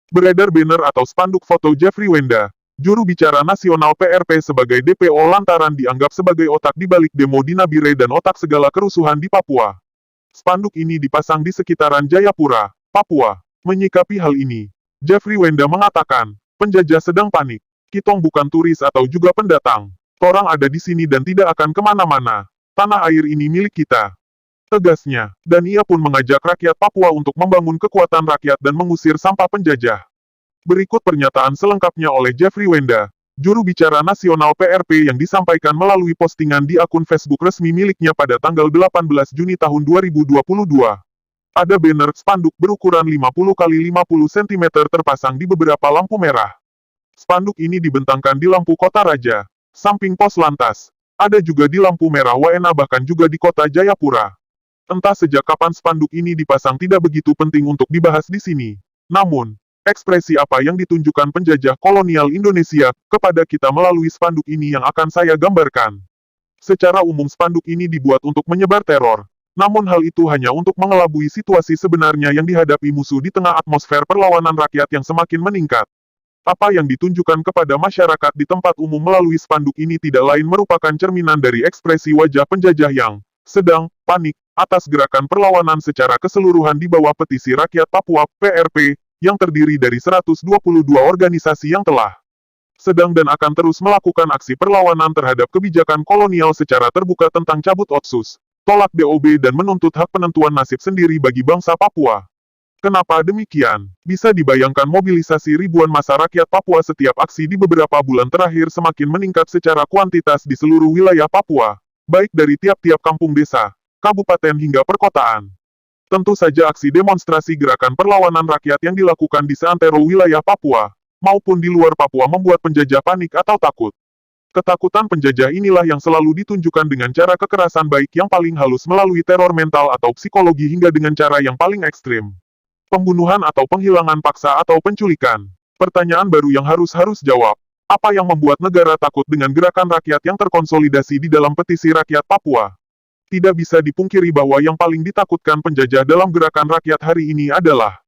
Beredar banner atau spanduk foto Jeffrey Wenda, juru bicara nasional PRP sebagai DPO lantaran dianggap sebagai otak di balik demo di Nabire dan otak segala kerusuhan di Papua. Spanduk ini dipasang di sekitaran Jayapura, Papua. Menyikapi hal ini, Jeffrey Wenda mengatakan, penjajah sedang panik. Kitong bukan turis atau juga pendatang. Torang ada di sini dan tidak akan kemana-mana. Tanah air ini milik kita. Tegasnya, dan ia pun mengajak rakyat Papua untuk membangun kekuatan rakyat dan mengusir sampah penjajah. Berikut pernyataan selengkapnya oleh Jeffrey Wenda, juru bicara nasional PRP yang disampaikan melalui postingan di akun Facebook resmi miliknya pada tanggal 18 Juni tahun 2022. Ada banner spanduk berukuran 50 x 50 cm terpasang di beberapa lampu merah. Spanduk ini dibentangkan di lampu Kota Raja, samping pos lantas. Ada juga di lampu merah WNA bahkan juga di kota Jayapura. Entah sejak kapan spanduk ini dipasang tidak begitu penting untuk dibahas di sini. Namun, ekspresi apa yang ditunjukkan penjajah kolonial Indonesia kepada kita melalui spanduk ini yang akan saya gambarkan. Secara umum spanduk ini dibuat untuk menyebar teror. Namun hal itu hanya untuk mengelabui situasi sebenarnya yang dihadapi musuh di tengah atmosfer perlawanan rakyat yang semakin meningkat. Apa yang ditunjukkan kepada masyarakat di tempat umum melalui spanduk ini tidak lain merupakan cerminan dari ekspresi wajah penjajah yang sedang panik atas gerakan perlawanan secara keseluruhan di bawah petisi rakyat Papua PRP yang terdiri dari 122 organisasi yang telah sedang dan akan terus melakukan aksi perlawanan terhadap kebijakan kolonial secara terbuka tentang cabut Otsus, tolak DOB dan menuntut hak penentuan nasib sendiri bagi bangsa Papua. Kenapa demikian? Bisa dibayangkan mobilisasi ribuan massa rakyat Papua setiap aksi di beberapa bulan terakhir semakin meningkat secara kuantitas di seluruh wilayah Papua, baik dari tiap-tiap kampung desa, kabupaten hingga perkotaan. Tentu saja aksi demonstrasi gerakan perlawanan rakyat yang dilakukan di seantero wilayah Papua, maupun di luar Papua membuat penjajah panik atau takut. Ketakutan penjajah inilah yang selalu ditunjukkan dengan cara kekerasan baik yang paling halus melalui teror mental atau psikologi hingga dengan cara yang paling ekstrim. Pembunuhan atau penghilangan paksa atau penculikan. Pertanyaan baru yang harus jawab. Apa yang membuat negara takut dengan gerakan rakyat yang terkonsolidasi di dalam petisi rakyat Papua? Tidak bisa dipungkiri bahwa yang paling ditakutkan penjajah dalam gerakan rakyat hari ini adalah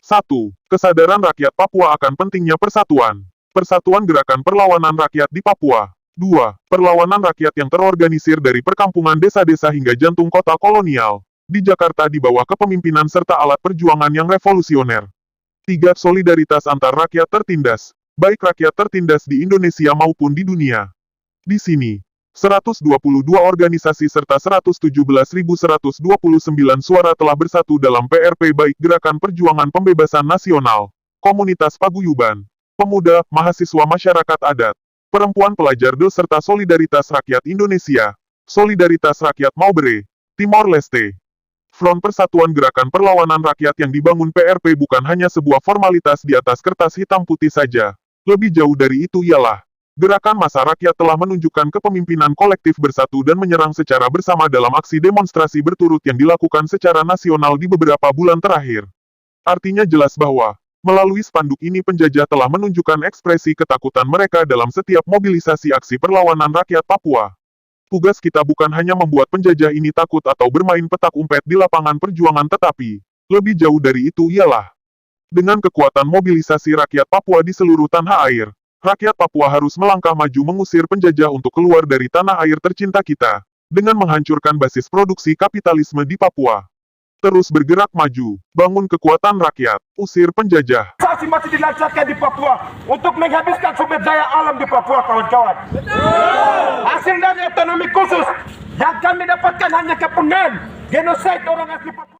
1. Kesadaran rakyat Papua akan pentingnya persatuan. Persatuan gerakan perlawanan rakyat di Papua. 2. Perlawanan rakyat yang terorganisir dari perkampungan desa-desa hingga jantung kota kolonial. Di Jakarta di bawah kepemimpinan serta alat perjuangan yang revolusioner. 3. Solidaritas antar rakyat tertindas, baik rakyat tertindas di Indonesia maupun di dunia. Di sini, 122 organisasi serta 117.129 suara telah bersatu dalam PRP baik Gerakan Perjuangan Pembebasan Nasional, Komunitas Paguyuban, Pemuda, Mahasiswa Masyarakat Adat, Perempuan Pelajar DE serta Solidaritas Rakyat Indonesia, Solidaritas Rakyat Maubere, Timor Leste. Front Persatuan Gerakan Perlawanan Rakyat yang dibangun PRP bukan hanya sebuah formalitas di atas kertas hitam putih saja. Lebih jauh dari itu ialah, gerakan massa rakyat telah menunjukkan kepemimpinan kolektif bersatu dan menyerang secara bersama dalam aksi demonstrasi berturut yang dilakukan secara nasional di beberapa bulan terakhir. Artinya jelas bahwa, melalui spanduk ini penjajah telah menunjukkan ekspresi ketakutan mereka dalam setiap mobilisasi aksi perlawanan rakyat Papua. Tugas kita bukan hanya membuat penjajah ini takut atau bermain petak umpet di lapangan perjuangan tetapi, lebih jauh dari itu ialah, dengan kekuatan mobilisasi rakyat Papua di seluruh tanah air, rakyat Papua harus melangkah maju mengusir penjajah untuk keluar dari tanah air tercinta kita, dengan menghancurkan basis produksi kapitalisme di Papua. Terus bergerak maju, bangun kekuatan rakyat, usir penjajah. Masih dilancarkan di Papua untuk menghabiskan sumber daya alam di Papua, kawan-kawan. Hasil dari otonomi khusus yang kami dapatkan hanya kepungan, genosid orang asli Papua.